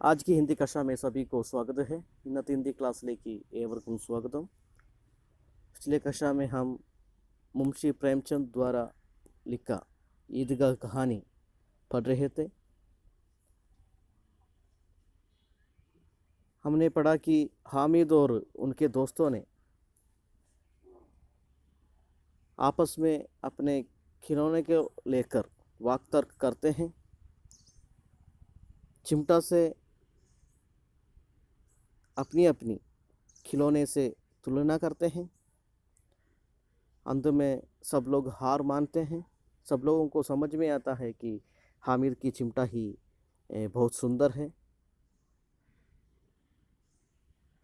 आज की हिंदी कक्षा में सभी को स्वागत है। इन्नते हिंदी क्लाസ്സിലേക്ക് ഏവർക്കും स्वागतम। पिछले कक्षा में हम मुंशी प्रेमचंद द्वारा लिखा ईदगाह कहानी पढ़ रहे थे। हमने पढ़ा कि हामिद और उनके दोस्तों ने आपस में अपने खिलौने को लेकर वाक तर्क करते हैं। चिमटा से अपनी अपनी खिलौने से तुलना करते हैं। अंत में सब लोग हार मानते हैं। सब लोगों को समझ में आता है कि हामिद की चिमटा ही बहुत सुंदर है।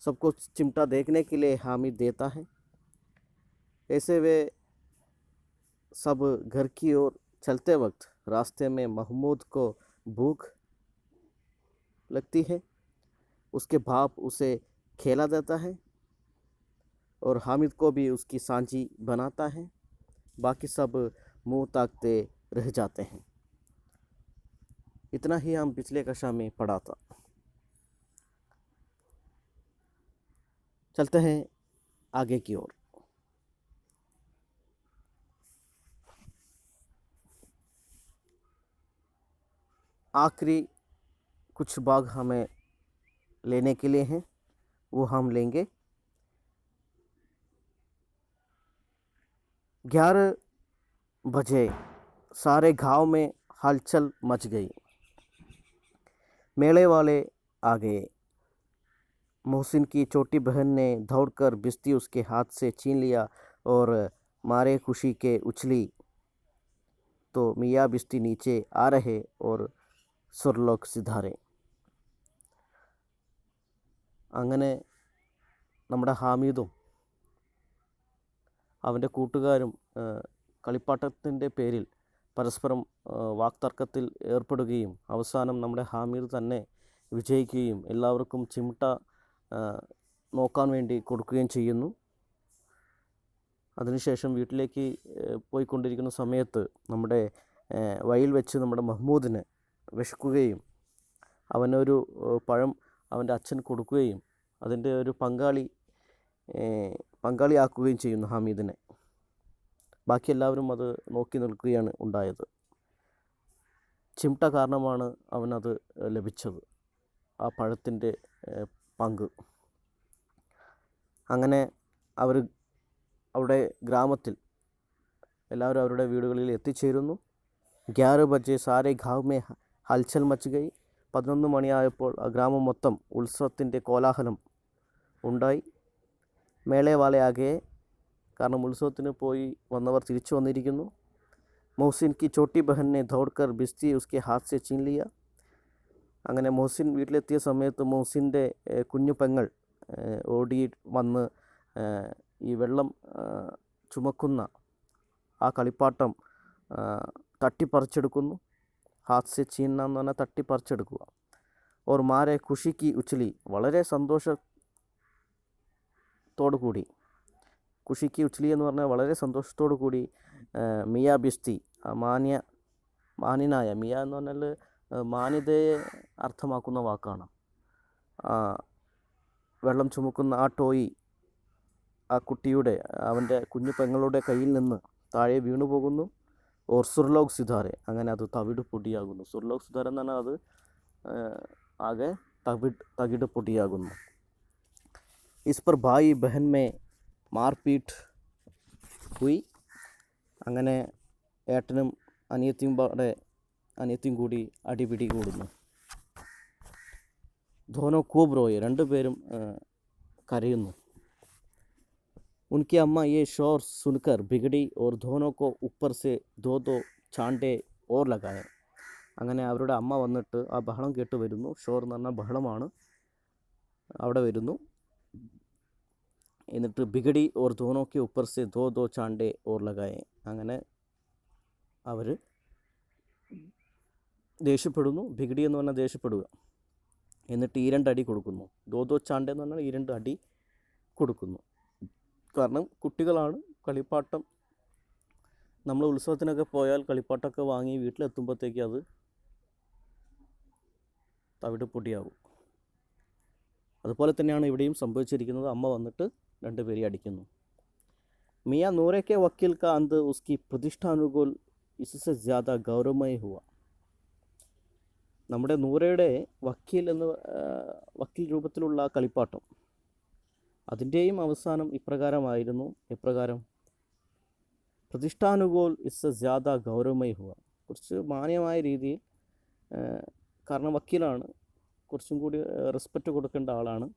सबको चिमटा देखने के लिए हामिद देता है। ऐसे वे सब घर की ओर चलते वक्त रास्ते में महमूद को भूख लगती है। उसके बाप उसे खिला देता है और हामिद को भी उसकी सांझी बनाता है। बाकी सब मुंह ताकते रह जाते हैं। इतना ही हम पिछले कक्षा में पढ़ा था। चलते हैं आगे की ओर। आखिरी कुछ भाग हमें लेने के लिए हैं, वो हम लेंगे। 11 बजे सारे गांव में हलचल मच गई। मेले वाले आ गए। मोहसिन की छोटी बहन ने दौड़कर बिस्ती उसके हाथ से छीन लिया और मारे खुशी के उछली तो मियाँ बिस्ती नीचे आ रहे और सुरलोक सिधारे। അങ്ങനെ നമ്മുടെ ഹാമിദും അവൻ്റെ കൂട്ടുകാരും കളിപ്പാട്ടത്തിൻ്റെ പേരിൽ പരസ്പരം വാക്തർക്കത്തിൽ ഏർപ്പെടുകയും അവസാനം നമ്മുടെ ഹാമിദ് തന്നെ വിജയിക്കുകയും എല്ലാവർക്കും ചിമട്ട നോക്കാൻ വേണ്ടി കൊടുക്കുകയും ചെയ്യുന്നു. അതിനുശേഷം വീട്ടിലേക്ക് പോയിക്കൊണ്ടിരിക്കുന്ന സമയത്ത് നമ്മുടെ വഴിയിൽ വെച്ച് നമ്മുടെ മഹ്മൂദിന് വിശക്കുകയും അവനൊരു പഴം അവൻ്റെ അച്ഛൻ കൊടുക്കുകയും അതിൻ്റെ ഒരു പങ്കാളിയാക്കുകയും ചെയ്യുന്നു ഹമീദിനെ. ബാക്കി എല്ലാവരും അത് നോക്കി നിൽക്കുകയാണ് ഉണ്ടായത്. ചിമട്ട കാരണമാണ് അവനത് ലഭിച്ചത്, ആ പഴത്തിൻ്റെ പങ്ക്. അങ്ങനെ അവർ അവിടെ ഗ്രാമത്തിൽ എല്ലാവരും അവരുടെ വീടുകളിൽ എത്തിച്ചേരുന്നു. 11 ബജെ സാരെ ഗാവ് മേ ഹൽച്ചൽ മച്ച് ഗയി. 11 മണിയായപ്പോൾ ആ ഗ്രാമം മൊത്തം ഉത്സവത്തിൻ്റെ കോലാഹലം ഉണ്ടായി. മേളെ വാലെ ആകെ, കാരണം ഉത്സവത്തിന് പോയി വന്നവർ തിരിച്ചു വന്നിരിക്കുന്നു. മോഹസിൻ കി ചോട്ടി ബഹനെ ദൗഡ്കർ ബിസ്തി ഉസ്കെ ഹാത്ത് സെ ചീൻ ലിയ. അങ്ങനെ മോഹസിൻ വീട്ടിലെത്തിയ സമയത്ത് മോഹസിൻ്റെ കുഞ്ഞു പെങ്ങൾ ഓടി വന്ന് ഈ വെള്ളം ചുമക്കുന്ന ആ കളിപ്പാട്ടം തട്ടിപ്പറിച്ചെടുക്കുന്നു. ഹാത്ത് സെ ചീന്ന എന്ന് പറഞ്ഞാൽ തട്ടിപ്പറിച്ചെടുക്കുക. ഓർ മാരെ ഖുഷിക്ക് ഉച്ചലി, വളരെ സന്തോഷത്തോടു കൂടി, ഖുഷിക്ക് ഉച്ചലി എന്ന് പറഞ്ഞാൽ വളരെ സന്തോഷത്തോടു കൂടി മിയ ബിസ്തി, മാന്യനായ, മിയ എന്ന് പറഞ്ഞാൽ മാന്യതയെ അർത്ഥമാക്കുന്ന വാക്കാണ്. വെള്ളം ചുമക്കുന്ന ആ ടോയ് ആ കുട്ടിയുടെ, അവൻ്റെ കുഞ്ഞു പെങ്ങളുടെ കയ്യിൽ നിന്ന് താഴെ വീണു പോകുന്നു. ഓർ സുർലോക് സിതാരെ, അങ്ങനെ അത് തവിട് പൊടിയാകുന്നു. സുർലോക് സിതാര എന്ന് പറഞ്ഞാൽ അത് ആകെ തകിട് പൊടിയാകുന്നു. Is per Bhai Behan may മാർപീട്ട് ഹുയി. അങ്ങനെ ഏട്ടനും അനിയത്തിയും കൂടി അടിപിടി കൂടുന്നു. ധോനോ കൂബ് റോയെ, രണ്ടുപേരും കരയുന്നു. उनकी अम्मा ये शोर सुनकर बिगड़ी और दोनों को ऊपर से दो चांटे और लगाए. അങ്ങനെ അവരുടെ അമ്മ വന്നിട്ട് ആ ബഹളം കേട്ട് വരുന്നു. ഷോർ എന്ന് പറഞ്ഞാൽ ബഹളമാണ്, അവിടെ വരുന്നു. എന്നിട്ട് ബിഗടി ഓർ ദോനോക്ക് ഉപ്പർ സെ ദോ ചാണ്ടെ ഓർ ലഗായെ. അങ്ങനെ അവർ ദേഷ്യപ്പെടുന്നു. ബിഗടി എന്ന് പറഞ്ഞാൽ ദേഷ്യപ്പെടുക. എന്നിട്ട് ഈ 2 അടി കൊടുക്കുന്നു. ദോ ചാണ്ടെ എന്ന് പറഞ്ഞാൽ ഈ 2 അടി കൊടുക്കുന്നു. കാരണം കുട്ടികളാണ്. കളിപ്പാട്ടം, നമ്മൾ ഉത്സവത്തിനൊക്കെ പോയാൽ കളിപ്പാട്ടമൊക്കെ വാങ്ങി വീട്ടിലെത്തുമ്പോഴത്തേക്ക് അത് തവിട് പൊടിയാവും. അതുപോലെ തന്നെയാണ് ഇവിടെയും സംഭവിച്ചിരിക്കുന്നത്. അമ്മ വന്നിട്ട് രണ്ടുപേരെ അടിക്കുന്നു. മിയാ നൂറെ കെ വക്കീൽ കാ അന്ത് ഉസ്കി പ്രതിഷ്ഠാനുകൂൽ ഇസ്സെ ജ്യാദ ഗൗരവമയ ഹുവ. നമ്മുടെ നൂറയുടെ വക്കീൽ വക്കീൽ രൂപത്തിലുള്ള കളിപ്പാട്ടം, അതിൻ്റെയും അവസാനം ഇപ്രകാരമായിരുന്നു. എപ്രകാരം? പ്രതിഷ്ഠാനുകൂൽ ഇസ്സെ ജ്യാദ ഗൗരവമയ ഹുവ. കുറച്ച് മാന്യമായ രീതിയിൽ, കാരണം വക്കീലാണ്, കുറച്ചും കൂടി റെസ്പെക്റ്റ് കൊടുക്കേണ്ട ആളാണ്.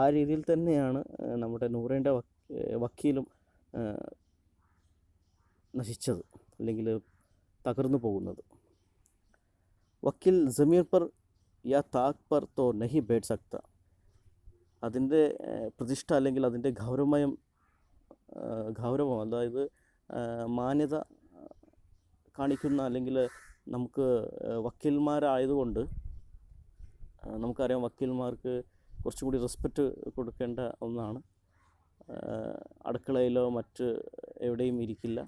ആ രീതിയിൽ തന്നെയാണ് നമ്മുടെ നൂറേൻ്റെ വക്കീലും നശിച്ചത്, അല്ലെങ്കിൽ തകർന്നു പോകുന്നത്. വക്കീൽ ജമീർ പർ യാ താഖ് പർ തോ നഹി ബൈഠ് സക്ത. അതിൻ്റെ പ്രതിഷ്ഠ അല്ലെങ്കിൽ അതിൻ്റെ ഗൗരവം, അതായത് മാന്യത കാണിക്കുന്ന, അല്ലെങ്കിൽ നമുക്ക് വക്കീൽമാരായതുകൊണ്ട് നമുക്കറിയാം വക്കീൽമാർക്ക് കുറച്ചുകൂടി റെസ്പെക്റ്റ് കൊടുക്കേണ്ട ഒന്നാണ്. അടുക്കളയിലോ മറ്റ് എവിടെയും ഇരിക്കില്ല,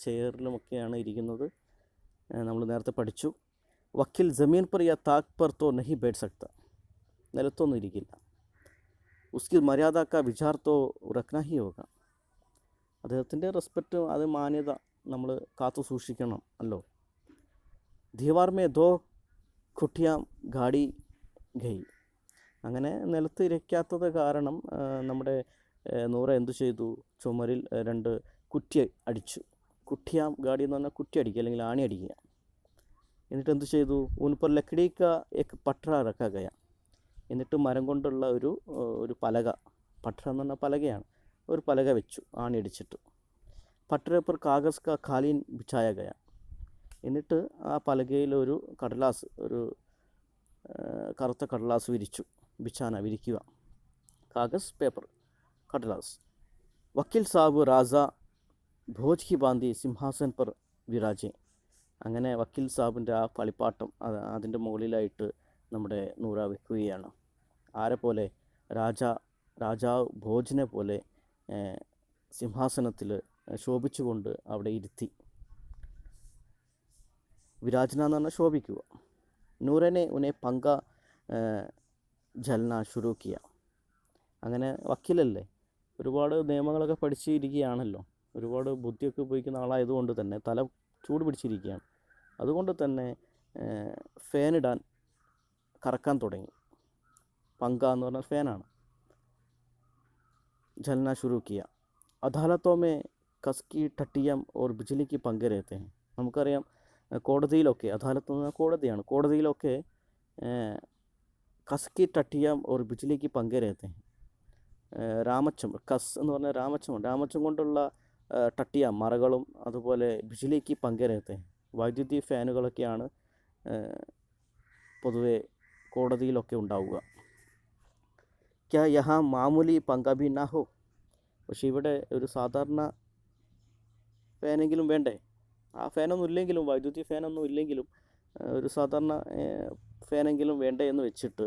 ചെയറിലുമൊക്കെയാണ് ഇരിക്കുന്നത്. നമ്മൾ നേരത്തെ പഠിച്ചു. വക്കീൽ ജമീൻ പർ യാ താഖ് പർ തോ നഹി ബൈഠ് സക്ത. നിലത്തൊന്നും ഇരിക്കില്ല. ഉസ്കി മര്യാദ കാ വിചാർ തോ റഖ്നാ ഹി ഹോഗ. അദ്ദേഹത്തിൻ്റെ റെസ്പെക്റ്റ്, അത് മാന്യത നമ്മൾ കാത്തു സൂക്ഷിക്കണം അല്ലോ. ദീവാർ മേ ദോ ഖുട്ടിയാം ഗാടി ഗൈ. അങ്ങനെ നിലത്ത് ഇരിക്കാത്തത് കാരണം നമ്മുടെ നൂറ എന്തു ചെയ്തു? ചുമരിൽ 2 കുറ്റി അടിച്ചു. കുട്ടിയാം ഗാടി എന്ന് പറഞ്ഞാൽ കുറ്റി അടിക്കുക, അല്ലെങ്കിൽ ആണി അടിക്കുക. എന്നിട്ട് എന്തു ചെയ്തു? ഉൻപർ ലക്കടി കാ എക് പട്ര റക്കാ ഗയ. എന്നിട്ട് മരം കൊണ്ടുള്ള ഒരു പലക, പട്ര എന്ന് പറഞ്ഞാൽ പലകയാണ്, ഒരു പലക വെച്ചു ആണി അടിച്ചിട്ട്. പട്ര പർ കാഗസ് കാ ഖാലീൻ ബിഛായ ഗയ. എന്നിട്ട് ആ പലകയിൽ ഒരു കടലാസ്, ഒരു കറുത്ത കടലാസ് വിരിച്ചു. ബിഛാന വിരിക്കുക, കാഗസ് പേപ്പർ, കടലാസ്. വക്കീൽ സാബ് രാജ ഭോജ് കി ബാന്തി സിംഹാസൻ പർ വിരാജെ. അങ്ങനെ വക്കീൽ സാബിൻ്റെ ആ കളിപ്പാട്ടം അതിൻ്റെ മുകളിലായിട്ട് നമ്മുടെ നൂറ വെക്കുകയാണ്. ആരെ പോലെ? രാജാവ് ഭോജിനെ പോലെ സിംഹാസനത്തിൽ ശോഭിച്ചുകൊണ്ട് അവിടെ ഇരുത്തി. വിരാജന എന്ന് പറഞ്ഞാൽ ശോഭിക്കുക. നൂറനെ ഉനെ പങ്ക ജൽന ശുരു കിയ. അങ്ങനെ വക്കീലല്ലേ, ഒരുപാട് നിയമങ്ങളൊക്കെ പഠിച്ചിരിക്കുകയാണല്ലോ, ഒരുപാട് ബുദ്ധിയൊക്കെ ഉപയോഗിക്കുന്ന ആളായതുകൊണ്ട് തന്നെ തല ചൂട് പിടിച്ചിരിക്കുകയാണ്. അതുകൊണ്ട് തന്നെ ഫാനിടാൻ കറക്കാൻ തുടങ്ങി. പങ്ക എന്ന് പറഞ്ഞാൽ ഫാനാണ്. ജൽന ശുരു കിയ. അദാലത്തോമേ കസ്കി ടട്ടിയം ഓർ ബിജ്ലിക്ക് പങ്ക് രഹത്തെ ഹൈ. നമുക്കറിയാം കോടതിയിലൊക്കെ, അദാലത്ത് എന്ന് പറഞ്ഞാൽ കോടതിയാണ്, കോടതിയിലൊക്കെ കസ്കി ടട്ടിയം ഓർ ബിജ്ലിക്ക് പങ്ക് രഹത്തെ ഹൈ. രാമച്ചം, കസ് എന്ന് പറഞ്ഞാൽ രാമച്ചം കൊണ്ടുള്ള ടട്ടിയ മറകളും, അതുപോലെ ബിജ്ലിക്ക് പങ്ക് രഹത്തെ, വൈദ്യുതി ഫാനുകളൊക്കെയാണ് പൊതുവെ കോടതിയിലൊക്കെ ഉണ്ടാവുക. ക്യാ യഹാ മാമൂലി പങ്ക ഭി നാ ഹോ. പക്ഷേ ഇവിടെ ഒരു സാധാരണ ഫാനെങ്കിലും വേണ്ടേ? ആ ഫാനൊന്നും ഇല്ലെങ്കിലും, വൈദ്യുതി ഫാനൊന്നും ഇല്ലെങ്കിലും ഒരു സാധാരണ ഫാനെങ്കിലും വേണ്ടേ എന്ന് വെച്ചിട്ട്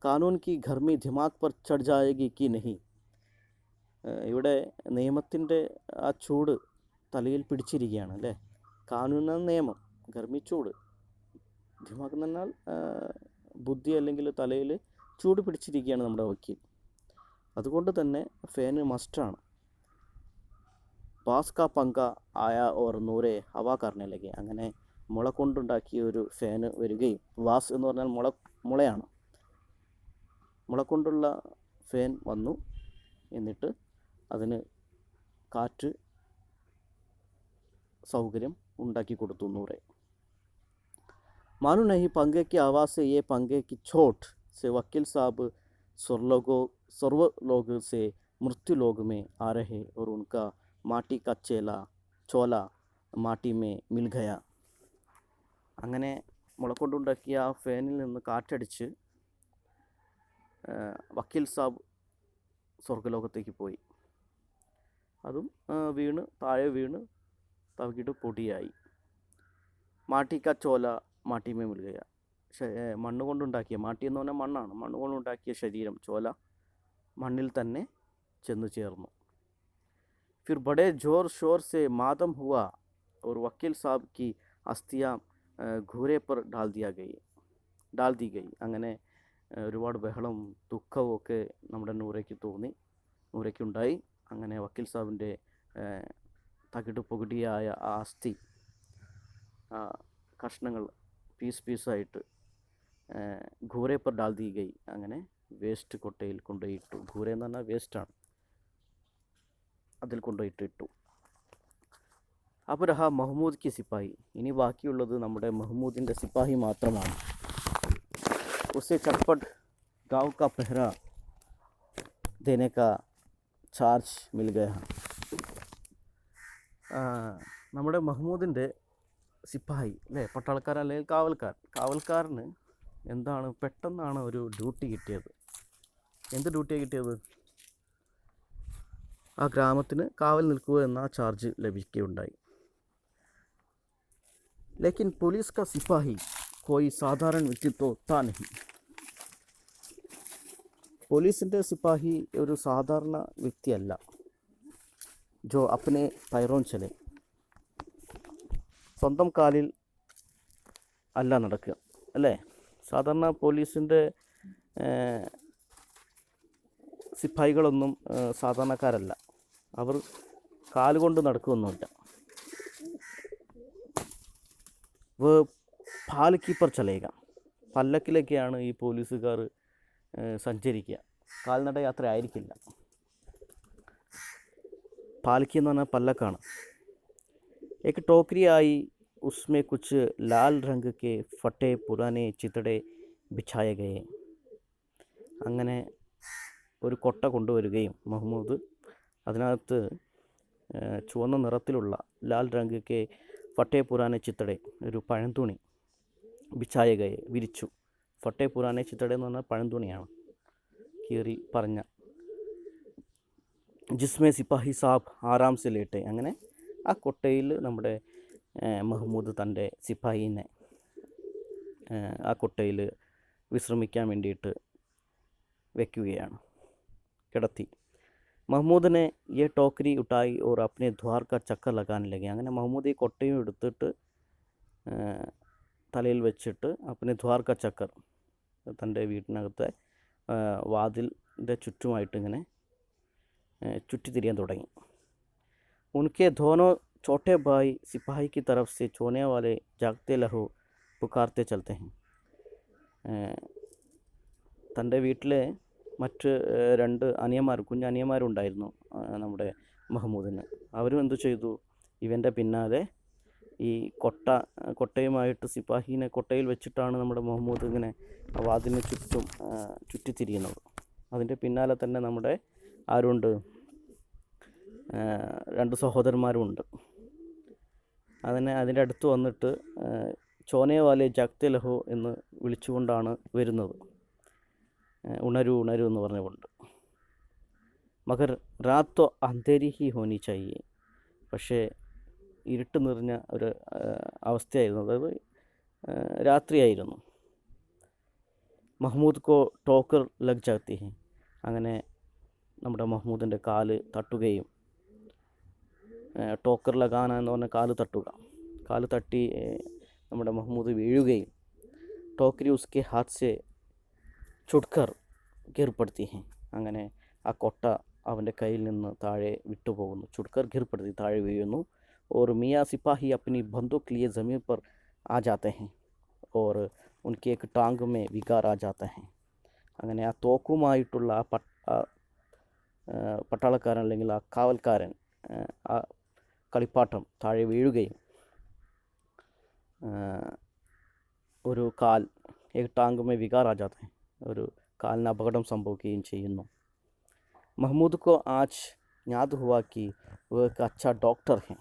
കാനൂൻ കി ഘർമി ദിമാഗ് പർ ചढ़ ജായേഗി കി നഹി. ഇവിടെ നിയമത്തിൻ്റെ ആ ചൂട് തലയിൽ പിടിച്ചിരിക്കുകയാണ് അല്ലേ. കാനൂൻ എന്ന നിയമം, ഘർമി ചൂട്, ദിമാഗ് എന്ന് പറഞ്ഞാൽ ബുദ്ധി അല്ലെങ്കിൽ തലയിൽ ചൂട് പിടിച്ചിരിക്കുകയാണ് നമ്മുടെ വക്കീൽ. അതുകൊണ്ട് തന്നെ ഫാന് മസ്റ്റാണ്. ബാസ് കാ പങ്ക ആയ ഓർ നൂറെ ഹവാ കർണേ ലഗെ. അങ്ങനെ മുള കൊണ്ടുണ്ടാക്കിയ ഒരു ഫാന് വരികയും, വാസ് എന്ന് പറഞ്ഞാൽ മുളയാണ്, മുള കൊണ്ടുള്ള ഫാൻ വന്നു. എന്നിട്ട് അതിന് കാറ്റ് സൗകര്യം ഉണ്ടാക്കി കൊടുത്തു നൂറെ. मालूम नहीं पंगे की आवाज़ से ये पंगे की चोट से वकील साहब सर्वलोक से मृत्यु लोक में आ रहे और उनका माटी का ചോല മാട്ടി മേ മിൽ ഗയ. അങ്ങനെ മുളക്കൊണ്ടുണ്ടാക്കിയ ആ ഫാനിൽ നിന്ന് കാറ്റടിച്ച് വക്കീൽ സാബ് സ്വർഗ്ഗലോകത്തേക്ക് പോയി. അതും താഴെ വീണ് തവിട്ട് പൊടിയായി. മാട്ടി ക ചോല മാട്ടി മേ മിൽ ഗയ. മണ്ണ് കൊണ്ടുണ്ടാക്കിയ, മാട്ടി എന്ന് പറഞ്ഞാൽ മണ്ണാണ്, മണ്ണ് കൊണ്ടുണ്ടാക്കിയ ശരീരം, ചോല, മണ്ണിൽ തന്നെ ചെന്ന് ചേർന്നു. फिर बड़े ज़ोर शोर से मातम हुआ और वकील साहब की अस्थियाँ घूरे पर डाल दिया गई. ഡാൽ ദി ഗൈ. അങ്ങനെ ഒരുപാട് ബഹളവും ദുഃഖവും ഒക്കെ നമ്മുടെ നൂറയ്ക്കുണ്ടായി. അങ്ങനെ വക്കീൽ സാഹിബിൻ്റെ തകിട് പൊകിടിയായ ആ അസ്ഥി കഷ്ണങ്ങൾ പീസായിട്ട് ഘൂരെ പർ ഡാൽ ദി ഗൈ. അങ്ങനെ വേസ്റ്റ് കൊട്ടയിൽ കൊണ്ടുപോയിട്ടു. ഘൂരെ എന്ന് പറഞ്ഞാൽ വേസ്റ്റാണ്, അതിൽ കൊണ്ടുപോയിട്ടിട്ടു. അപ്പോൾ രഹാ മഹ്മൂദ് കി സിപ്പാഹി. ഇനി ബാക്കിയുള്ളത് നമ്മുടെ മഹ്മൂദിൻ്റെ സിപ്പാഹി മാത്രമാണ്. ഉസേ ചട്പട്ട് ഗാവ് കാ പെഹ്റ ദേനെ കാ ചാർജ് മിൽ ഗയ. നമ്മുടെ മഹ്മൂദിൻ്റെ സിപ്പാഹി അല്ലേ, പട്ടാളക്കാരൻ അല്ലെങ്കിൽ കാവൽക്കാരന് എന്താണ് പെട്ടെന്നാണ് ഒരു ഡ്യൂട്ടി കിട്ടിയത്. എന്ത് ഡ്യൂട്ടിയാണ് കിട്ടിയത്? ആ ഗ്രാമത്തിന് കാവൽ നിൽക്കുക എന്ന ചാർജ് ലഭിക്കുകയുണ്ടായി. ലേക്കിൻ പോലീസ് കാ സിപ്പാഹി കോയി സാധാരണ വ്യക്തിത്വ താ നഹി. പോലീസിൻ്റെ സിപ്പാഹി ഒരു സാധാരണ വ്യക്തിയല്ല. ജോ അപ്നെ പൈറോൻ ചലെ, സ്വന്തം കാലിൽ അല്ല നടക്കുക അല്ലേ. സാധാരണ പോലീസിൻ്റെ സിപ്പാഹികളൊന്നും സാധാരണക്കാരല്ല. അവർ കാലുകൊണ്ട് നടക്കുകയൊന്നുമില്ല. പാലക്കി പർ ചലേക, പല്ലക്കിലൊക്കെയാണ് ഈ പോലീസുകാർ സഞ്ചരിക്കുക. കാൽനട യാത്ര ആയിരിക്കില്ല. പാലക്കി എന്ന് പറഞ്ഞാൽ പല്ലക്കാണ്. एक टोकरी आई, उसमें कुछ लाल रंग के फटे पुराने चितड़े बिछाए गए. അങ്ങനെ ഒരു കൊട്ട കൊണ്ടുവരികയും മഹ്മൂദ് അതിനകത്ത് ചുവന്ന നിറത്തിലുള്ള ലാൽ രംഗ് കെ ഫട്ടേ പുരാനെ ചിത്തടെ, ഒരു പഴംതുണി, ബിച്ചായ ഗയെ, വിരിച്ചു. ഫട്ടേ പുരാനെ ചിത്തടെ എന്ന് പറഞ്ഞാൽ പഴംതുണിയാണ്, കീറി പറഞ്ഞ. ജിസ്മേ സിപ്പാഹി സാബ് ആറാം സെ ലേട്ടെ. അങ്ങനെ ആ കൊട്ടയിൽ നമ്മുടെ മഹ്മൂദ് തൻ്റെ സിപ്പാഹീനെ ആ കൊട്ടയിൽ വിശ്രമിക്കാൻ വേണ്ടിയിട്ട് വയ്ക്കുകയാണ്, കിടത്തി. മഹ്മൂദിനെ യെ ടോക്കരി ഉട്ടായി ഓർ അപ്നെ ദ്വാർ കാ ചക്കർ ലഗാൻ ലഗെ. അങ്ങനെ മഹ്മൂദ് ഈ കൊട്ടയും എടുത്തിട്ട് തലയിൽ വെച്ചിട്ട് അപ്നെ ദ്വാർ കാ ചക്കർ, തൻ്റെ വീട്ടിനകത്തെ വാതിലിൻ്റെ ചുറ്റുമായിട്ട് ഇങ്ങനെ ചുറ്റിത്തിരിയാൻ തുടങ്ങി. उनके दोनों छोटे भाई सिपाही की तरफ से सोने वाले जागते लहू पुकारते चलते हैं. തൻ്റെ വീട്ടിലെ മറ്റ് രണ്ട് കുഞ്ഞനിയന്മാരുണ്ടായിരുന്നു നമ്മുടെ മഹ്മൂദിന്. അവരും എന്തു ചെയ്തു? ഇവൻ്റെ പിന്നാലെ ഈ കൊട്ടയുമായിട്ട് സിപ്പാഹീനെ കൊട്ടയിൽ വെച്ചിട്ടാണ് നമ്മുടെ മഹ്മൂദ് ഇങ്ങനെ വാതിലിന് ചുറ്റും ചുറ്റിത്തിരിയുന്നത്. അതിൻ്റെ പിന്നാലെ തന്നെ നമ്മുടെ ആരുണ്ട്? രണ്ട് സഹോദരന്മാരുമുണ്ട്. അതിൻ്റെ അടുത്ത് വന്നിട്ട് ചോനെ വാലെ ജഗ്തെ ലഹോ എന്ന് വിളിച്ചുകൊണ്ടാണ് വരുന്നത്. ഉണരൂ ഉണരൂ എന്ന് പറഞ്ഞുകൊണ്ട്. മഗർ രാത്തോ അന്ധേരി ഹി ഹോനി ചാഹിയെ. പക്ഷേ ഇരുട്ട് നിറഞ്ഞ ഒരു അവസ്ഥയായിരുന്നു, അതായത് രാത്രിയായിരുന്നു. മഹ്മൂദ് കോ ടോക്കർ ലഗ് ജാത്തി ഹി. അങ്ങനെ നമ്മുടെ മഹ്മൂദിൻ്റെ കാല് തട്ടുകയും, ടോക്കർ ലഗാന എന്ന് പറഞ്ഞാൽ കാല് തട്ടി നമ്മുടെ മഹ്മൂദ് വീഴുകയും, ടോക്കരി ഉസ്കെ ഹാത്ത് സെ ചുട്കർ ഗിർപ്പെടുത്തി. അങ്ങനെ ആ കൊട്ട അവൻ്റെ കയ്യിൽ നിന്ന് താഴെ വിട്ടുപോകുന്നു. ചുട്കർ ഗിർപ്പെടുത്തി, താഴെ വീഴുന്നു. ഓർ മിയാ സിപ്പാഹി അപ്നി ബന്ദൂഖ് ലിയെ ജമീൻ പർ ആ ജാത്തെ ഹെ ഓർ ഉൻകി ഏക് ടാങ്ക് മേ വികാർ ആ ജാത്ത ഹെ. അങ്ങനെ ആ തോക്കുമായിട്ടുള്ള ആ പട്ടാളക്കാരൻ അല്ലെങ്കിൽ ആ കാവൽക്കാരൻ ആ കളിപ്പാട്ടം താഴെ വീഴുകയും ഒരു കാൽ ടാങ്കുമേ വികാർ ആ ജാത്ത ഹെ, ഒരു കാലിന് അപകടം സംഭവിക്കുകയും ചെയ്യുന്നു. മഹ്മൂദ് കോ ആജ് യാദ് ഹുവാ കി വോ ഏക് അച്ഛാ ഡോക്ടർ ഹെ.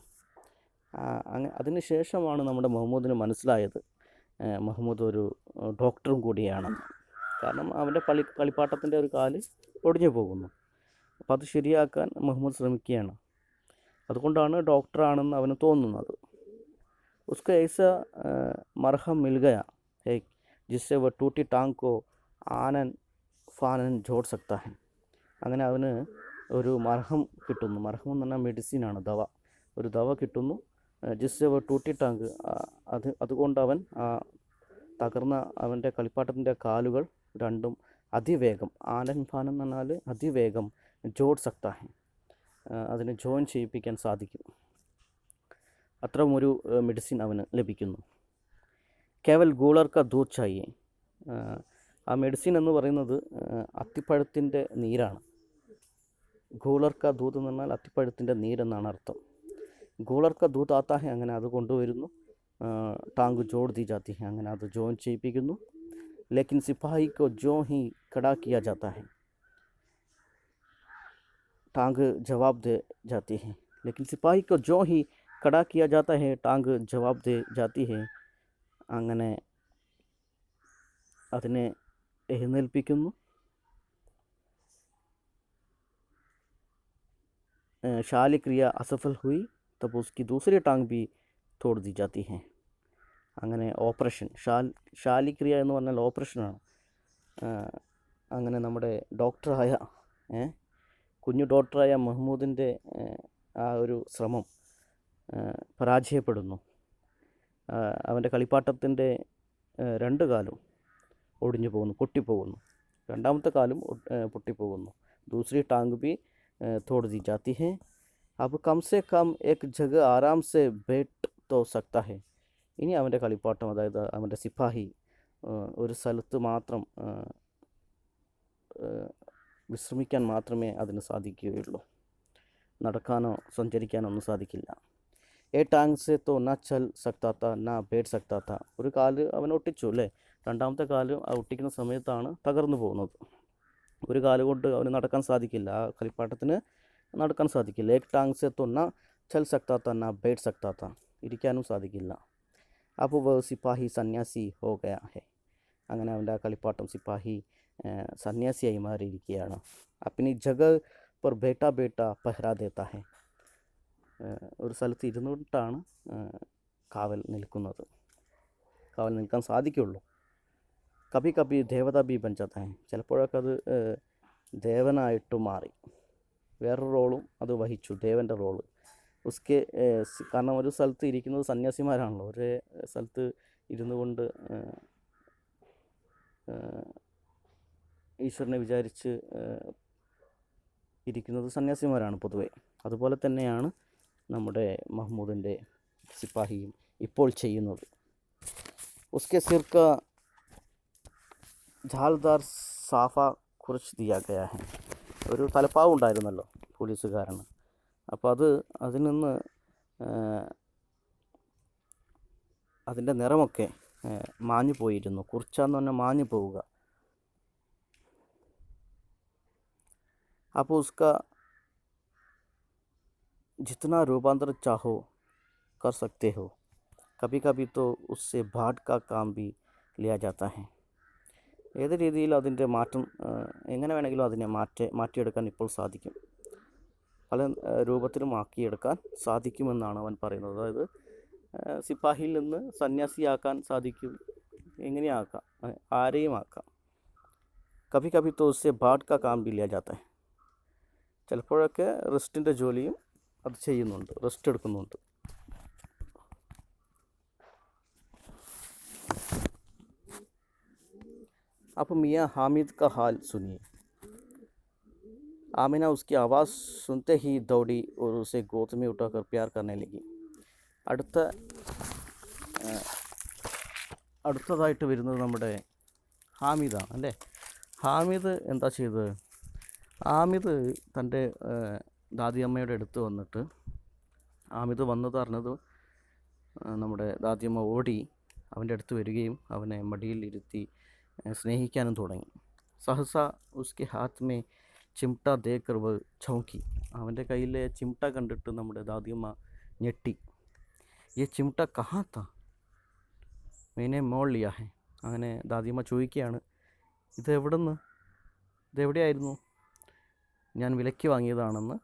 അതിന് ശേഷമാണ് നമ്മുടെ മഹ്മൂദിന് മനസ്സിലായത് മഹ്മൂദ് ഒരു ഡോക്ടറും കൂടിയാണെന്ന്. കാരണം അവൻ്റെ കളിപ്പാട്ടത്തിൻ്റെ ഒരു കാല് ഒടിഞ്ഞു പോകുന്നു. അപ്പോൾ അത് ശരിയാക്കാൻ മഹ്മൂദ് ശ്രമിക്കുകയാണ്. അതുകൊണ്ടാണ് ഡോക്ടറാണെന്ന് അവന് തോന്നുന്നത്. ഉസ്കോ ഐസ മർഹം മിൽ ഗയ ഹെ ജിസ്സെ വ ടൂട്ടി ടാങ്ക് കോ ആനൻ ഫാനൻ ജോഡ് സക്താ ഹെ. അങ്ങനെ അവന് ഒരു മർഹം കിട്ടുന്നു. മർഹം എന്ന് പറഞ്ഞാൽ മെഡിസിനാണ്, ഒരു ദവ കിട്ടുന്നു. ജിസ്സെ വ ടൂട്ടി ടാങ്ക്, അതുകൊണ്ട് അവൻ തകർന്ന അവൻ്റെ കളിപ്പാട്ടത്തിൻ്റെ കാലുകൾ രണ്ടും അതിവേഗം, ആലൻ ഫാൻ എന്ന് പറഞ്ഞാൽ അതിവേഗം ജോഡ് സക്ത ഹെ, അതിനെ ജോയിൻ ചെയ്യിപ്പിക്കാൻ സാധിക്കും. അത്തരമൊരു മെഡിസിൻ അവന് ലഭിക്കുന്നു. കേവൽ ഗൂളർ ക ദൂത് ചാഹിയെ, ആ മെഡിസിൻ എന്ന് പറയുന്നത് അത്തിപ്പഴത്തിൻ്റെ നീരാണ്. ഗൂളർ ക ദൂത് എന്ന് പറഞ്ഞാൽ അത്തിപ്പഴത്തിൻ്റെ നീരെന്നാണ് അർത്ഥം. ഗൂളർ ക ദൂത് ആത്താ ഹെ, അങ്ങനെ അത് കൊണ്ടുവരുന്നു. ടാങ്ക് ജോഡ് ദി ജാത്തി ഹെ, അങ്ങനെ അത് ജോയിൻ ചെയ്യിപ്പിക്കുന്നു. ലേക്കിൻ സിപ്പാഹി കോ ജോ ഹി കടാ കിയാ ജാത്താ ഹെ, ടാങ്ക് ജവാബ് ദേ ജാത്തി ഹെ. ലേക്കിൻ സിപ്പാഹി കോ ജോ ഹി കടാ കിയാ ജാത്താ ഹെ, ടാങ്ക് ജവാബ് ദേ ജാത്തി ഹെ. അങ്ങനെ അതിനെ എഴുന്നേൽപ്പിക്കുന്നു. शाली क्रिया असफल हुई तब उसकी दूसरी टांग भी तोड़ दी जाती है. അങ്ങനെ ഓപ്പറേഷൻ, ശാലിക്രിയ എന്ന് പറഞ്ഞാൽ ഓപ്പറേഷനാണ്. അങ്ങനെ നമ്മുടെ ഡോക്ടറായ കുഞ്ഞു ഡോക്ടറായ മഹ്മൂദിൻ്റെ ആ ഒരു ശ്രമം പരാജയപ്പെടുന്നു. അവൻ്റെ കളിപ്പാട്ടത്തിൻ്റെ രണ്ട് കാലും ഒടിഞ്ഞു പോകുന്നു, പൊട്ടിപ്പോകുന്നു. രണ്ടാമത്തെ കാലും പൊട്ടിപ്പോകുന്നു. ദൂസരി ടാങ്ക് ബി തോड़ दी जाती है. अब कम से कम एक जगह आराम से बैठ तो सकता है. ഇനി അവൻ്റെ കളിപ്പാട്ടം, അതായത് അവൻ്റെ സിപ്പാഹി, ഒരു സ്ഥലത്ത് മാത്രം വിശ്രമിക്കാൻ മാത്രമേ അതിന് സാധിക്കുകയുള്ളൂ. നടക്കാനോ സഞ്ചരിക്കാനോ ഒന്നും സാധിക്കില്ല. ഏ ടാങ് സെ തോ ന ചൽ സക്താത്ത ന ബേഡ് സക്താത്ത. ഒരു കാല് അവൻ ഒട്ടിച്ചു അല്ലേ, രണ്ടാമത്തെ കാല് ഒട്ടിക്കുന്ന സമയത്താണ് തകർന്നു പോകുന്നത്. ഒരു കാല് കൊണ്ട് അവന് നടക്കാൻ സാധിക്കില്ല, ആ കളിപ്പാട്ടത്തിന് നടക്കാൻ സാധിക്കില്ല. ഏക് ടാങ് സെ തോ ന ചൽ സക്താത്ത ന ബേഡ് സക്താത്ത, ഇരിക്കാനും സാധിക്കില്ല. അപ്പോൾ വ സിപ്പാഹി സന്യാസി ഹോ ഗയാ ഹെ. അങ്ങനെ അവൻ്റെ ആ കളിപ്പാട്ടം സിപ്പാഹി സന്യാസിയായി മാറിയിരിക്കുകയാണ്. അപ്പിനി ജഗ പർ ബേട്ട ബേട്ട പഹ്റാ ദേത്താ ഹെ. ഒരു സ്ഥലത്ത് ഇരുന്നിട്ടാണ് കാവൽ നിൽക്കാൻ സാധിക്കുള്ളൂ. കബി കബി ദേവത ബി ബൻ ജാത്താ ഹെ. ചിലപ്പോഴൊക്കെ അത് ദേവനായിട്ട് മാറി, വേറൊരു റോളും അത് വഹിച്ചു, ദേവൻ്റെ റോള്. ഉസ്കെ കാരണം ഒരു സ്ഥലത്ത് ഇരിക്കുന്നത് സന്യാസിമാരാണല്ലോ, ഒരേ സ്ഥലത്ത് ഇരുന്നു കൊണ്ട് ഈശ്വരനെ വിചാരിച്ച് ഇരിക്കുന്നത് സന്യാസിമാരാണ് പൊതുവെ. അതുപോലെ തന്നെയാണ് നമ്മുടെ മഹ്മൂദിൻ്റെ സിപ്പാഹിയും ഇപ്പോൾ ചെയ്യുന്നത്. ഉസ്കെ സിർക്ക ജാൽദാർ സാഫ കുറച്ച് ദിയാ ഗയാ ഹെ. ഒരു തലപ്പാവ് ഉണ്ടായിരുന്നല്ലോ പോലീസുകാരന്, അപ്പോൾ അതിൽ നിന്ന് അതിൻ്റെ നിറമൊക്കെ മാഞ്ഞു പോയിരുന്നു. കുർച്ചാന്ന് പറഞ്ഞാൽ മാഞ്ഞു പോവുക. അപ്പോൾ ഉസ്ക ജിतना रूपांतर चाहो कर सकते हो, कभी कभी तो उससे भाट का काम भी लिया जाता है. ഏത് രീതിയിലും അതിൻ്റെ മാറ്റം എങ്ങനെ വേണമെങ്കിലും അതിനെ മാറ്റിയെടുക്കാൻ ഇപ്പോൾ സാധിക്കും, പല രൂപത്തിലും ആക്കിയെടുക്കാൻ സാധിക്കുമെന്നാണ് അവൻ പറയുന്നത്. അതായത് സിപ്പാഹിയിൽ നിന്ന് സന്യാസിയാക്കാൻ സാധിക്കും, എങ്ങനെയാക്കാം, ആരെയും ആക്കാം. കഭി കഭി തോ ഉസ്സെ ബാഡ് കാ കാം ബി ലിയാ ജാത്താ ഹെ. ചിലപ്പോഴൊക്കെ റെസ്റ്റിൻ്റെ ജോലിയും അത് ചെയ്യുന്നുണ്ട്, റെസ്റ്റ് എടുക്കുന്നുണ്ട്. അപ്പോൾ മിയാ ഹാമിദ് का हाल सुनिए. आमिना उसकी आवाज़ सुनते ही दौड़ी और उसे गोद में उठाकर प्यार करने लगी. അടുത്തതായിട്ട് വരുന്നത് നമ്മുടെ ഹാമിദാണ് അല്ലേ. ഹാമിദ് എന്താ ചെയ്തത്? ഹാമിദ് തൻ്റെ ദാദിയമ്മയുടെ അടുത്ത് വന്നിട്ട്, ഹാമിദ് വന്നത് അറിഞ്ഞത് നമ്മുടെ ദാദിയമ്മ ഓടി അവൻ്റെ അടുത്ത് വരികയും അവനെ മടിയിൽ ഇരുത്തി സ്നേഹിക്കാനും തുടങ്ങി. സഹസ ഉസ്കെ ഹാത്ത് മേ ചിംട്ട ദേക്കർ വ ചൗക്കി. അവൻ്റെ കയ്യിലെ ചിംട്ട കണ്ടിട്ട് നമ്മുടെ ദാദിയമ്മ ഞെട്ടി. ഈ ചിംട്ട കഹാ താ മേനെ മോൾ ലിയാ ഹെ. അങ്ങനെ ദാദിയമ്മ ചോദിക്കുകയാണ്, ഇതെവിടെയായിരുന്നു? ഞാൻ വിലയ്ക്ക് വാങ്ങിയതാണെന്ന്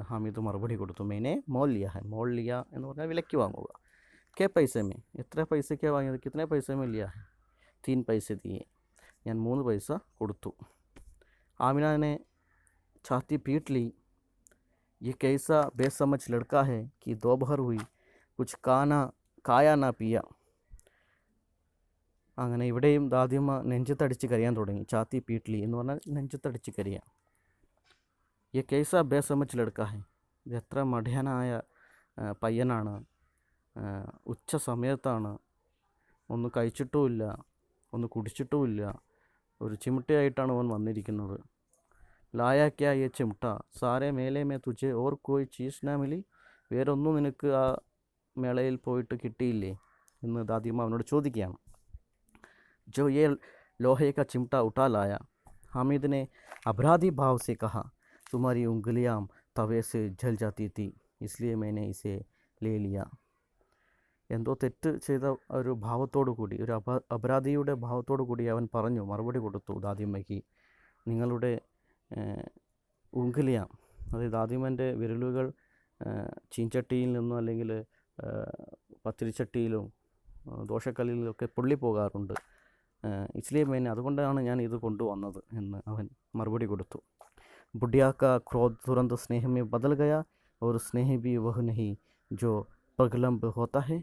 ഹാമിദ് മറുപടി കൊടുത്തു. മേനെ മോൾ ലിയാ ഹെ. മോൾ ലിയ എന്ന് പറഞ്ഞാൽ വിലയ്ക്ക് വാങ്ങുക. കെ പൈസമേ, എത്ര പൈസയ്ക്കാണ് വാങ്ങിയത്? കിത്തനെ പൈസമേ ലിയാ ഹെ? 3 പൈസ ദിയെ. ഞാൻ 3 പൈസ കൊടുത്തു. आमिना ने छाती पीट ली. ये कैसा बेसमझ लड़का है कि दोपहर हुई कुछ खाया ना पिया. അങ്ങനെ ഇവിടെയും ദാദിയമ്മ നെഞ്ചത്തടിച്ച് കരയാൻ തുടങ്ങി. ചാത്തി പീട്ട്ലി എന്ന് പറഞ്ഞാൽ നെഞ്ചത്തടിച്ച് കരയാൻ. യെ കൈസ ബേസമച്ച് ലടുക്ക ഹെ, ഇത് എത്ര മഠ്യനായ പയ്യനാണ്. ഉച്ച സമയത്താണ്, ഒന്നും കഴിച്ചിട്ടുമില്ല, ഒന്നും കുടിച്ചിട്ടുമില്ല, ഒരു ചിമിട്ടയായിട്ടാണ് അവൻ വന്നിരിക്കുന്നത്. ലായാ ക്യാ യെ ചിമിട്ട, സാരേ മേലെ മേ തുझे ഓർ കോയി ചീസ് നാ മിലി, വേറൊന്നും നിനക്ക് ആ മേളയിൽ പോയിട്ട് കിട്ടിയില്ലേ എന്ന് ദാദിയമ്മ അവനോട് ചോദിക്കുകയാണ്. जो ये लोहे का चिमटा उठा लाया, हामिद ने अपराधी भाव से कहा, तुम्हारी उंगलियां तवे से जल जाती थी, इसलिए मैंने इसे ले लिया. എന്തോ തെറ്റ് ചെയ്ത ഒരു ഭാവത്തോടു കൂടി, ഒരു അപരാധിയുടെ ഭാവത്തോടു കൂടി അവൻ പറഞ്ഞു, മറുപടി കൊടുത്തു ദാദിയമ്മയ്ക്ക്. നിങ്ങളുടെ ഉംഗലിയാം, അതായത് ദാദിയമ്മൻ്റെ വിരലുകൾ ചീഞ്ചട്ടിയിൽ നിന്നോ അല്ലെങ്കിൽ പത്തിരിച്ചട്ടിയിലും ദോശക്കല്ലിലൊക്കെ പൊള്ളിപ്പോകാറുണ്ട്. ഇസ്ലിയെ മേനെ, അതുകൊണ്ടാണ് ഞാൻ ഇത് കൊണ്ടുവന്നത് എന്ന് അവൻ മറുപടി കൊടുത്തു. ബുഡിയ കാ ക്രോധ് തുരന്ത് സ്നേഹ മേ ബദൽ ഗയാ और स्नेह भी वह नहीं जो പ്രഗലംബ് ഹോത്ത ഹെ.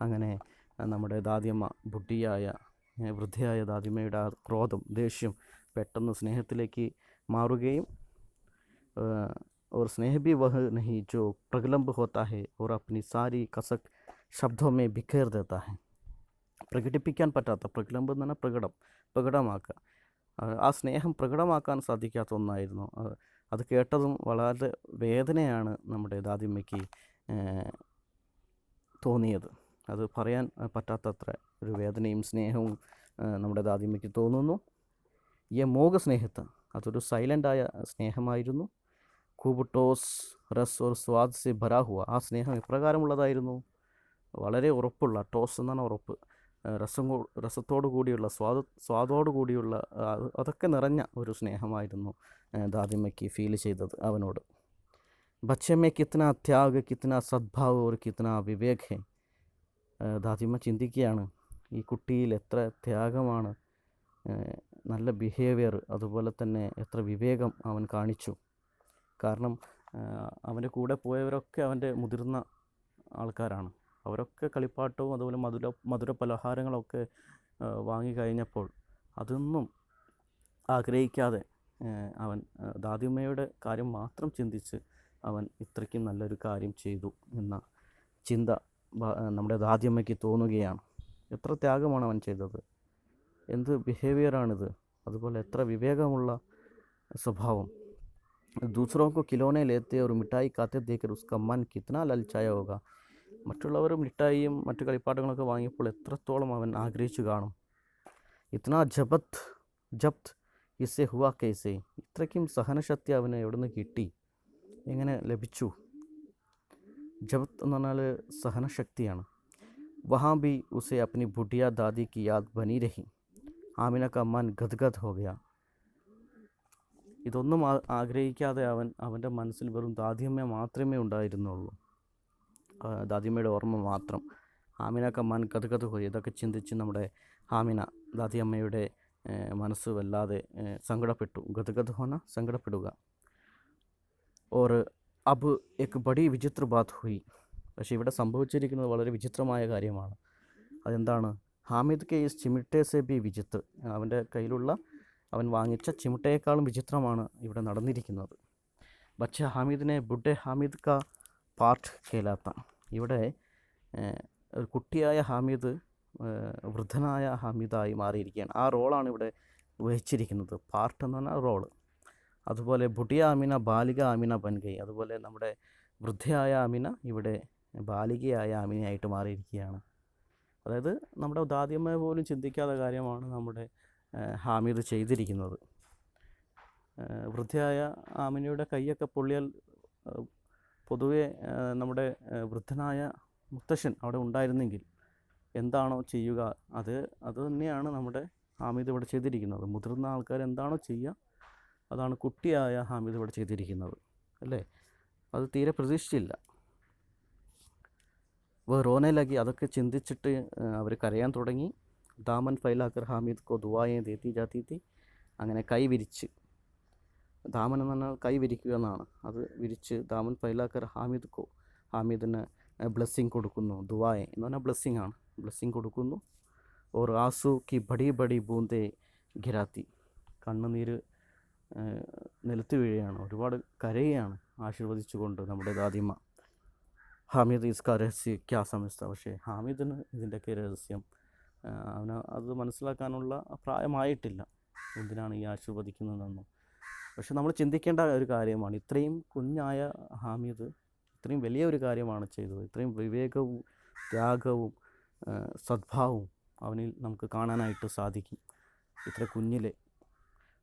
അങ്ങനെ നമ്മുടെ ദാദിയമ്മ, ബുഡിയായ വൃദ്ധയായ ദാദിയമ്മയുടെ ആ ക്രോധം, ദേഷ്യം പെട്ടെന്ന് സ്നേഹത്തിലേക്ക് മാറുകയും और स्नेह भी वह नहीं जो प्रगलंब होता है और अपनी सारी कसक शब्दों में बिखेर देता है. പ്രകടിപ്പിക്കാൻ പറ്റാത്ത, പ്രഗലംബം എന്ന് പറഞ്ഞാൽ പ്രകടമാക്കുക, ആ സ്നേഹം പ്രകടമാക്കാൻ സാധിക്കാത്ത ഒന്നായിരുന്നു. അത് കേട്ടതും വളരെ വേദനയാണ് നമ്മുടെ ദാദിയമ്മയ്ക്ക് തോന്നിയത്. അത് പറയാൻ പറ്റാത്തത്ര ഒരു വേദനയും സ്നേഹവും നമ്മുടെ ദാദിയമ്മയ്ക്ക് തോന്നുന്നു. ഈ മോഹ സ്നേഹത്ത്, അതൊരു സൈലൻ്റായ സ്നേഹമായിരുന്നു. खूब टोस रस और स्वाद से भरा हुआ, ആ സ്നേഹം എപ്രകാരമുള്ളതായിരുന്നു? വളരെ ഉറപ്പുള്ള, ടോസ് എന്നാണ് ഉറപ്പ്, രസത്തോടു കൂടിയുള്ള, സ്വാദോടു കൂടിയുള്ള, അതൊക്കെ നിറഞ്ഞ ഒരു സ്നേഹമായിരുന്നു ദാദിയമ്മയ്ക്ക് ഫീൽ ചെയ്തത് അവനോട്. ബच्चे में कितना त्याग, कितना सद्भाव और कितना विवेक है. ദാദിയമ്മ ചിന്തിക്കുകയാണ്, ഈ കുട്ടിയിൽ എത്ര ത്യാഗമാണ്, നല്ല ബിഹേവിയർ, അതുപോലെ തന്നെ എത്ര വിവേകം അവൻ കാണിച്ചു. കാരണം അവൻ്റെ കൂടെ പോയവരൊക്കെ അവൻ്റെ മുതിർന്ന ആൾക്കാരാണ്. അവരൊക്കെ കളിപ്പാട്ടവും അതുപോലെ മധുര പലഹാരങ്ങളൊക്കെ വാങ്ങിക്കഴിഞ്ഞപ്പോൾ അതൊന്നും ആഗ്രഹിക്കാതെ അവൻ ദാദിയമ്മയുടെ കാര്യം മാത്രം ചിന്തിച്ച് അവൻ ഇത്രയ്ക്കും നല്ലൊരു കാര്യം ചെയ്തു എന്ന ചിന്ത നമ്മുടെ ദാദിയമ്മയ്ക്ക് തോന്നുകയാണ്. എത്ര ത്യാഗമാണ് അവൻ ചെയ്തത്, എന്ത് ബിഹേവിയറാണിത്, അതുപോലെ എത്ര വിവേകമുള്ള സ്വഭാവം. दूसरों को खिलौने लेते और मिठाई खाते देखकर उसका मन कितना ललचाया होगा. മറ്റുള്ളവർ മിഠായിയും മറ്റു കളിപ്പാട്ടങ്ങളൊക്കെ വാങ്ങിയപ്പോൾ എത്രത്തോളം അവൻ ആഗ്രഹിച്ചു കാണും. ഇത്നാ ജബ്ത് ഇസെ ഹുവാ കൈസെ, ഇത്രയ്ക്കും സഹനശക്തി അവന് എവിടെ നിന്ന് കിട്ടി, എങ്ങനെ ലഭിച്ചു? ജബ്ത് എന്ന് പറഞ്ഞാൽ സഹനശക്തിയാണ്. വഹാ ബി ഉസെ അപ്നി ബുഡിയ ദാദി കി യാദ് ബനി രഹി, ആമിന കാ മൻ ഗദ്ഗദ് ഹോ ഗയാ. ഇതൊന്നും ആഗ്രഹിക്കാതെ അവൻ്റെ മനസ്സിൽ വെറും ദാദിയമ്മ മാത്രമേ ഉണ്ടായിരുന്നുള്ളൂ, ദാദിയമ്മയുടെ ഓർമ്മ മാത്രം. ആമിനക്ക മൻ ഗദ്ഗദ് ഹോയി, ഇതൊക്കെ ചിന്തിച്ച് നമ്മുടെ ആമിന, ദാദിയമ്മയുടെ മനസ്സ് വല്ലാതെ സങ്കടപ്പെട്ടു. ഗദ്ഗദ് Ho Naa, സങ്കടപ്പെടുക. Or Ab Ek buddy വിചിത്ര ബാത് ഹുയി, പക്ഷേ ഇവിടെ സംഭവിച്ചിരിക്കുന്നത് വളരെ വിചിത്രമായ കാര്യമാണ്. അതെന്താണ്? ഹാമിദ് കെ ഇസ് ചിമിട്ടേ സെ ബി വിചിത്ര, അവൻ്റെ കയ്യിലുള്ള, അവൻ വാങ്ങിച്ച ചിമിട്ടയേക്കാളും വിചിത്രമാണ് ഇവിടെ നടന്നിരിക്കുന്നത്. ബച്ച ഹാമിദിനെ ബുഡ്ഡെ ഹാമിദ് കാ പാർട്ട് കേലാത്ത, ഇവിടെ ഒരു കുട്ടിയായ ഹാമിദ് വൃദ്ധനായ ഹാമിദായി മാറിയിരിക്കുകയാണ്. ആ റോളാണ് ഇവിടെ വഹിച്ചിരിക്കുന്നത്. പാർട്ട് എന്ന് പറഞ്ഞാൽ റോള്. അതുപോലെ ബുഡിയ ആമിന ബാലിക ആമിന ബൻഗൈ, അതുപോലെ നമ്മുടെ വൃദ്ധയായ ആമിന ഇവിടെ ബാലികയായ ആമിനയായിട്ട് മാറിയിരിക്കുകയാണ്. അതായത് നമ്മുടെ ദാദിയമ്മ പോലും ചിന്തിക്കാത്ത കാര്യമാണ് നമ്മുടെ ഹാമിദ് ചെയ്തിരിക്കുന്നത്. വൃദ്ധയായ ആമിനയുടെ കൈയൊക്കെ പൊള്ളിയാൽ പൊതുവെ നമ്മുടെ വൃദ്ധനായ മുത്തശ്ശൻ അവിടെ ഉണ്ടായിരുന്നെങ്കിൽ എന്താണോ ചെയ്യുക, അത് തന്നെയാണ് നമ്മുടെ ഹാമിദ് ഇവിടെ ചെയ്തിരിക്കുന്നത്. മുതിർന്ന ആൾക്കാർ എന്താണോ ചെയ്യുക, അതാണ് കുട്ടിയായ ഹാമിദ് ഇവിടെ ചെയ്തിരിക്കുന്നത്, അല്ലേ? അത് തീരെ പ്രതീക്ഷിച്ചില്ല. റോനെ ലഗി, അതൊക്കെ ചിന്തിച്ചിട്ട് അവർ കരയാൻ തുടങ്ങി. ദാമൻ ഫൈലാക്കർ ഹാമിദ് കോ ദുആയേ ദേത്തി ജാത്തി തി, അങ്ങനെ കൈ വിരിച്ച്, ദാമൻ എന്ന് പറഞ്ഞാൽ കൈ വിരിക്കുക എന്നാണ്, അത് വിരിച്ച് ദാമൻ ഫൈലാക്കർ ഹാമിദിന് ബ്ലെസ്സിങ് കൊടുക്കുന്നു. ദുആയേ എന്ന് പറഞ്ഞാൽ ബ്ലെസ്സിങ് ആണ്, ബ്ലെസ്സിങ് കൊടുക്കുന്നു. और आंसू की बड़ी बड़ी बूंदे गिराती. കണ്ണുനീര് നിലത്ത് വീഴുകയാണ്, ഒരുപാട് കരയുകയാണ് ആശീർവദിച്ചുകൊണ്ട് നമ്മുടെ ദാദിമ്മ. ഹാമിദ് ഇസ്കാ രഹസ്യ ക്യാ സമസ്ത. പക്ഷേ ഹാമിദിന് ഇതിൻ്റെയൊക്കെ രഹസ്യം അവന് അത് മനസ്സിലാക്കാനുള്ള പ്രായമായിട്ടില്ല, എന്തിനാണ് ഈ ആശീർവദിക്കുന്നതെന്നും. പക്ഷെ നമ്മൾ ചിന്തിക്കേണ്ട ഒരു കാര്യമാണ്, ഇത്രയും കുഞ്ഞായ ഹാമിദ് ഇത്രയും വലിയ ഒരു കാര്യമാണ് ചെയ്തത്. ഇത്രയും വിവേകവും ത്യാഗവും സദ്ഭാവവും അവനിൽ നമുക്ക് കാണാനായിട്ട് സാധിക്കും. ഇത്ര കുഞ്ഞിലെ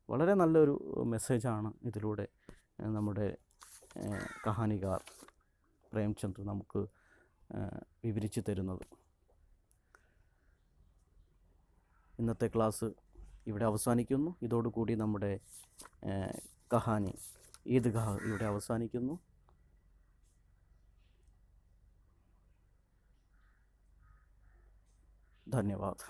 വളരെ നല്ലൊരു മെസ്സേജാണ് ഇതിലൂടെ നമ്മുടെ കഹാനികാർ പ്രേംചന്ദ് നമുക്ക് വിവരിച്ചു തരുന്നത്. ഇന്നത്തെ ക്ലാസ് ഇവിടെ അവസാനിക്കുന്നു. ഇതോടുകൂടി നമ്മുടെ കഹാനി ഈദ്ഗാഹ് ഇവിടെ അവസാനിക്കുന്നു. ധന്യവാദ്.